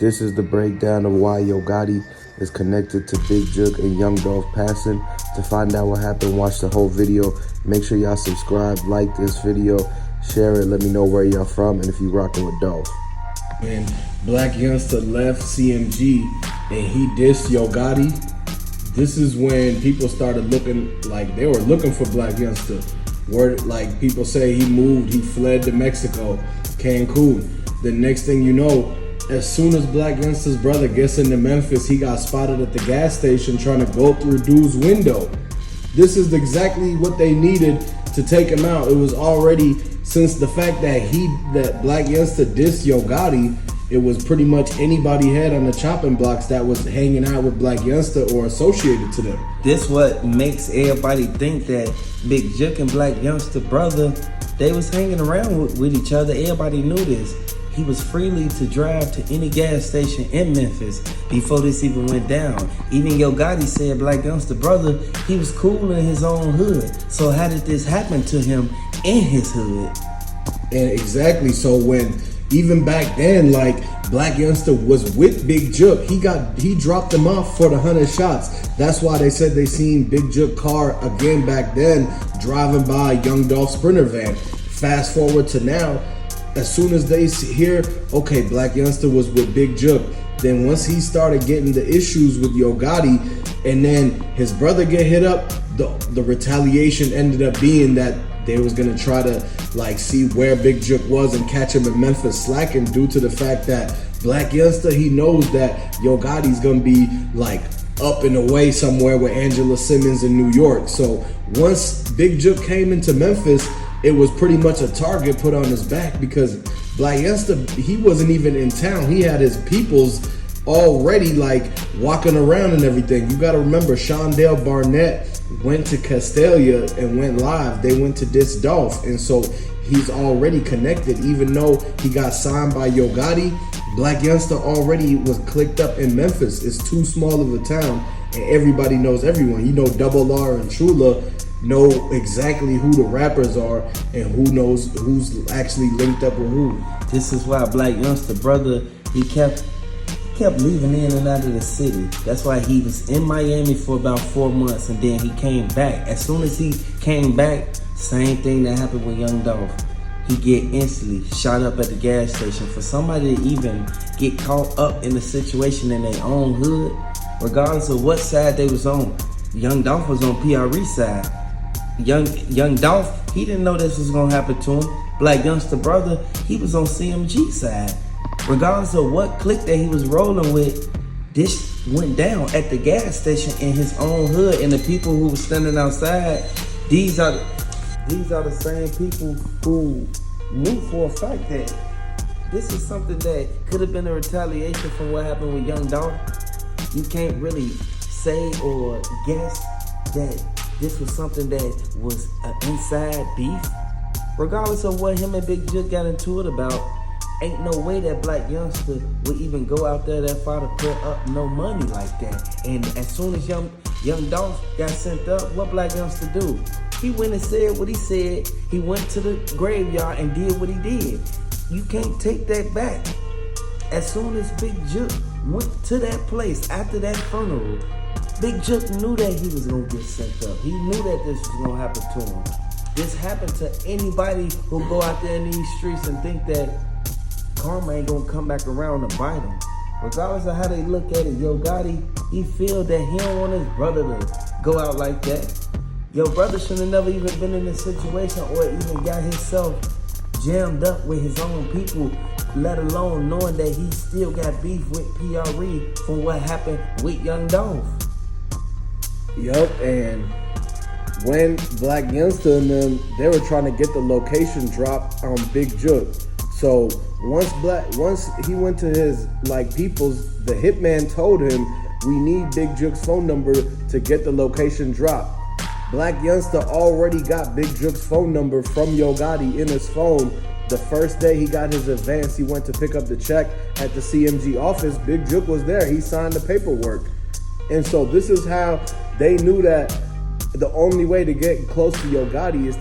This is the breakdown of why Yogotti is connected to Big Jook and Young Dolph passing. To find out what happened, watch the whole video. Make sure y'all subscribe, like this video, share it, let me know where y'all from and if you rocking with Dolph. When Black Youngster left CMG and he dissed Yogotti, this is when people started looking like they were looking for Black Youngster. Word, like people say he moved, he fled to Mexico, Cancun. The next thing you know, as soon as Black Youngster's brother gets into Memphis, he got spotted at the gas station trying to go through dude's window. This is exactly what they needed to take him out. It was already, since the fact that Black Youngster dissed Yogotti, it was pretty much anybody had on the chopping blocks that was hanging out with Black Youngster or associated to them. This what makes everybody think that Big Jook and Black Youngster brother, they was hanging around with each other. Everybody knew this. He was freely to drive to any gas station in Memphis before this even went down. Even Yogotti said Black Youngster brother, he was cool in his own hood. So how did this happen to him in his hood? And exactly, so when even back then, like Black Youngster was with Big Jook, he dropped him off for the 100 shots. That's why they said they seen Big Jook car again back then driving by Young Dolph Sprinter van. Fast forward to now, as soon as they hear, okay, Black Youngster was with Big Jook, then once he started getting the issues with Yogotti, and then his brother get hit up, the retaliation ended up being that they was gonna try to like see where Big Jook was and catch him in Memphis slacking, due to the fact that Black Youngster, he knows that Yogotti's gonna be like up and away somewhere with Angela Simmons in New York. So once Big Jook came into Memphis, it was pretty much a target put on his back, because Black Youngster, he wasn't even in town. He had his peoples already like walking around and everything. You gotta remember, Shondell Barnett went to Castalia and went live. They went to diss Dolph, and so he's already connected. Even though he got signed by Yogotti, Black Youngster already was clicked up in Memphis. It's too small of a town, and everybody knows everyone. You know, Double R and Trula know exactly who the rappers are and who knows who's actually linked up with who. This is why Black Youngster brother, he kept leaving in and out of the city. That's why he was in Miami for about 4 months, and then he came back. As soon as he came back, same thing that happened with Young Dolph. He get instantly shot up at the gas station. For somebody to even get caught up in the situation in their own hood, regardless of what side they was on, Young Dolph was on PRE side. Young Dolph, he didn't know this was gonna happen to him. Black Youngster brother, he was on CMG side. Regardless of what clique that he was rolling with, this went down at the gas station in his own hood. And the people who were standing outside, these are the same people who knew for a fact that this is something that could have been a retaliation from what happened with Young Dolph. You can't really say or guess that this was something that was an inside beef. Regardless of what him and Big Jook got into it about, ain't no way that Black Youngster would even go out there that far to put up no money like that. And as soon as Young Dolph got sent up, what Black Youngster do? He went and said what he said. He went to the graveyard and did what he did. You can't take that back. As soon as Big Jook went to that place after that funeral, Big Jook knew that he was gonna get sent up. He knew that this was gonna happen to him. This happened to anybody who go out there in these streets and think that karma ain't gonna come back around to bite him. Regardless of how they look at it, Yogotti, he feel that he don't want his brother to go out like that. Your brother should have never even been in this situation or even got himself jammed up with his own people, let alone knowing that he still got beef with PRE from what happened with Young Dolph. Yup, and when Black Youngster and them, they were trying to get the location dropped on Big Jook. So once he went to his like peoples, the hitman told him, we need Big Jook's phone number to get the location dropped. Black Youngster already got Big Jook's phone number from Yogotti in his phone. The first day he got his advance, he went to pick up the check at the CMG office. Big Jook was there. He signed the paperwork. And so this is how they knew that the only way to get close to Yo Gotti is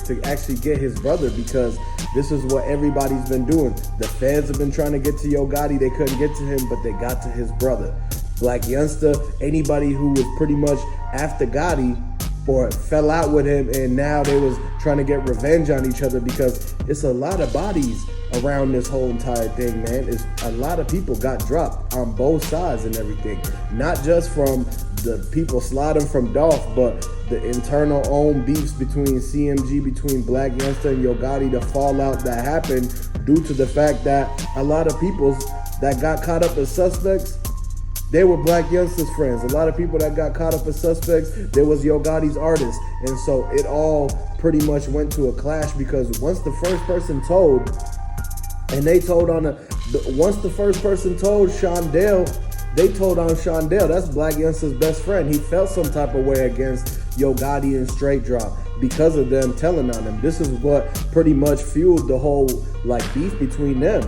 to actually get his brother, because this is what everybody's been doing. The fans have been trying to get to Yo Gotti. They couldn't get to him, but they got to his brother. Black Youngster, anybody who was pretty much after Gotti or fell out with him, and now they was trying to get revenge on each other, because it's a lot of bodies around this whole entire thing, man. It's a lot of people got dropped on both sides and everything. Not just from the people sliding from Dolph, but the internal own beefs between CMG, between Black Youngster and Yo Gotti, the fallout that happened due to the fact that a lot of people that got caught up as suspects, they were Black Youngster's friends. A lot of people that got caught up as suspects, there was Yo Gotti's artists. And so it all pretty much went to a clash, because once the first person told, and they told on once the first person told Shondell, they told on Shondell. That's Black Youngster's best friend. He felt some type of way against Yo Gotti and Straight Drop because of them telling on him. This is what pretty much fueled the whole beef between them.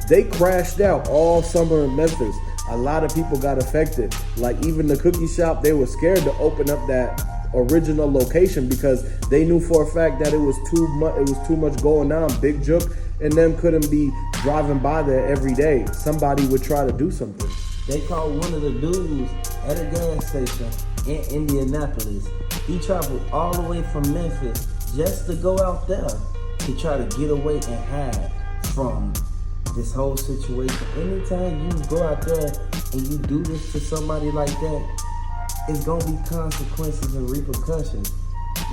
They crashed out all summer in Memphis. A lot of people got affected. Even the cookie shop, they were scared to open up that original location, because they knew for a fact that it was too much. It was too much going on. Big Jook and them couldn't be driving by there every day. Somebody would try to do something. They caught one of the dudes at a gas station in Indianapolis. He traveled all the way from Memphis just to go out there to try to get away and hide from this whole situation. Anytime you go out there and you do this to somebody like that, it's gonna be consequences and repercussions.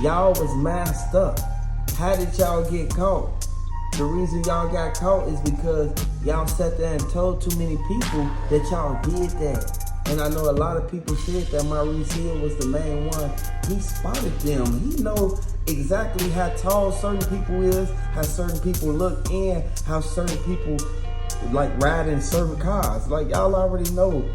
Y'all was masked up. How did y'all get caught? The reason y'all got caught is because y'all sat there and told too many people that y'all did that. And I know a lot of people said that Maurice Hill was the main one. He spotted them. He know exactly how tall certain people is, how certain people look, and how certain people ride in certain cars. Y'all already know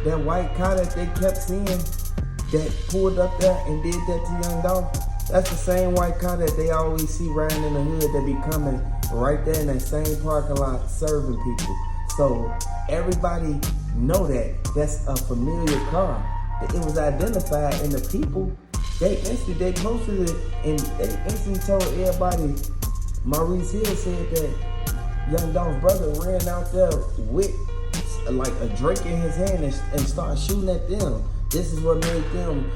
that white car that they kept seeing that pulled up there and did that to Young Dolph. That's the same white car that they always see riding in the hood that be coming right there in that same parking lot serving people. So everybody know that that's a familiar car. It was identified, and the people, they posted it, and they instantly told everybody. Maurice Hill said that Young Dolph's brother ran out there with a drink in his hand and started shooting at them. This is what made them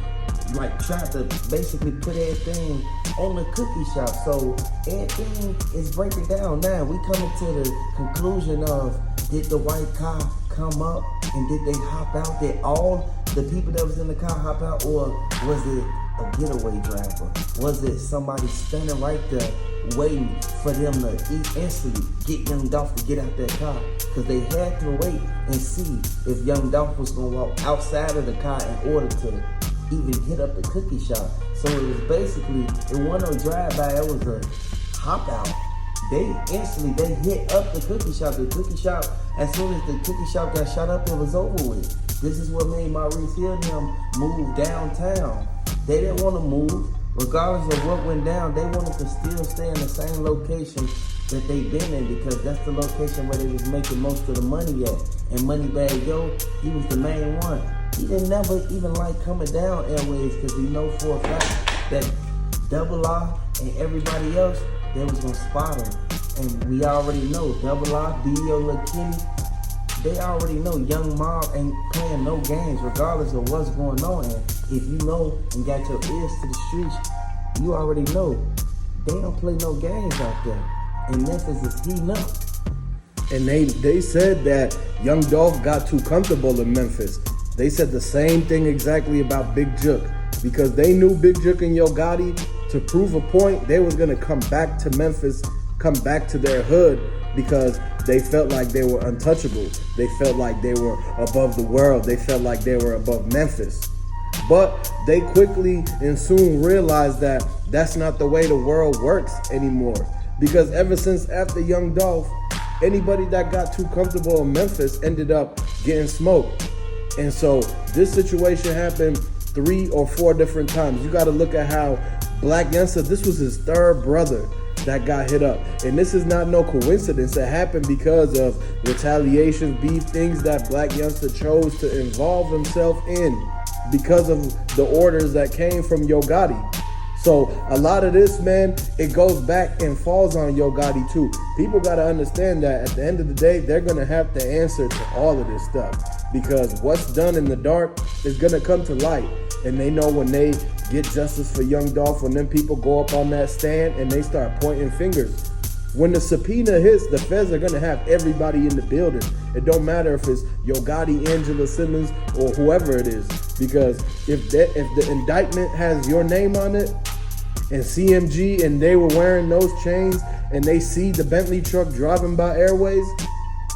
try to basically put everything on the cookie shop. So everything is breaking down now. We coming to the conclusion of, did the white car come up and did they hop out? Did all the people that was in the car hop out, or was it a getaway driver? Was it somebody standing right there waiting for them to instantly get Young Dolph to get out that car? Because they had to wait and see if Young Dolph was going to walk outside of the car in order to even hit up the cookie shop. So it was basically, it wasn't no drive-by, it was a hop out. They hit up the cookie shop. The cookie shop, as soon as the cookie shop got shot up, it was over with. This is what made Maurice Hill and them move downtown. They didn't want to move. Regardless of what went down, they wanted to still stay in the same location that they been in, because that's the location where they was making most of the money at. And Moneybagg, he was the main one. He didn't never even like coming down Airways, because we know for a fact that Double R and everybody else, they was gonna spot him. And we already know Double R, D.O. Lil Kenny, they already know Young Mob ain't playing no games regardless of what's going on. And if you know and got your ears to the streets, you already know they don't play no games out there. And Memphis is heating up. And they said that Young Dolph got too comfortable in Memphis. They said the same thing exactly about Big Jook, because they knew Big Jook and Yo Gotti, to prove a point, they was gonna come back to Memphis, come back to their hood, because they felt like they were untouchable. They felt like they were above the world. They felt like they were above Memphis. But they quickly and soon realized that that's not the way the world works anymore. Because ever since after Young Dolph, anybody that got too comfortable in Memphis ended up getting smoked. And so this situation happened 3 or 4 different times. You got to look at how Black Youngster, this was his third brother that got hit up. And this is not no coincidence. It happened because of retaliation, beef, things that Black Youngster chose to involve himself in. because of the orders that came from Yogotti. So a lot of this, man, it goes back and falls on Yogotti too. People got to understand that at the end of the day, they're going to have to answer to all of this stuff, because what's done in the dark is going to come to light. And they know when they get justice for Young Dolph, when them people go up on that stand and they start pointing fingers. When the subpoena hits, the feds are going to have everybody in the building. It don't matter if it's Yogotti, Angela Simmons, or whoever it is. Because if the indictment has your name on it, and CMG, and they were wearing those chains, and they see the Bentley truck driving by Airways,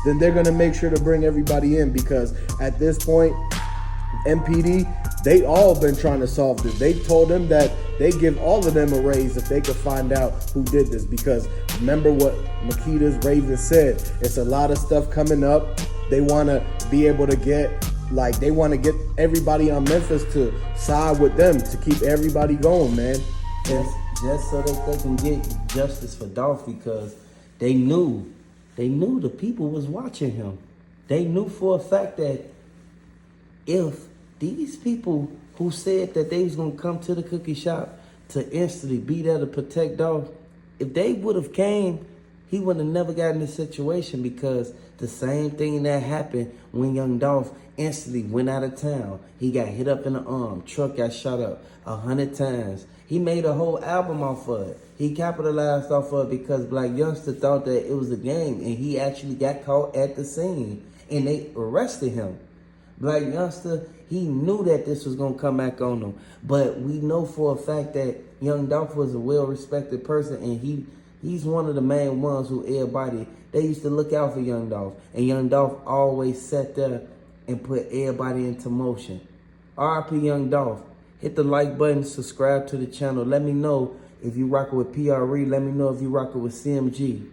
then they're going to make sure to bring everybody in. Because at this point, MPD, they all been trying to solve this. They told them that they give all of them a raise if they could find out who did this. Because remember what Makedas Raven said, it's a lot of stuff coming up. They want to be able to get, like, they want to get everybody on Memphis to side with them to keep everybody going, man. Just so that they can get justice for Dolph, because they knew the people was watching him. They knew for a fact that if these people who said that they was gonna come to the cookie shop to instantly be there to protect Dolph, if they would have came, he would have never gotten this situation. Because the same thing that happened when Young Dolph instantly went out of town. He got hit up in the arm, truck got shot up 100 times. He made a whole album off of it. He capitalized off of it because Black Youngster thought that it was a game, and he actually got caught at the scene and they arrested him. Black Youngster, he knew that this was going to come back on him. But we know for a fact that Young Dolph was a well-respected person, and he's one of the main ones who everybody, they used to look out for Young Dolph. And Young Dolph always sat there and put everybody into motion. R.I.P. Young Dolph. Hit the like button, subscribe to the channel. Let me know if you rockin' with PRE. Let me know if you rockin' with CMG.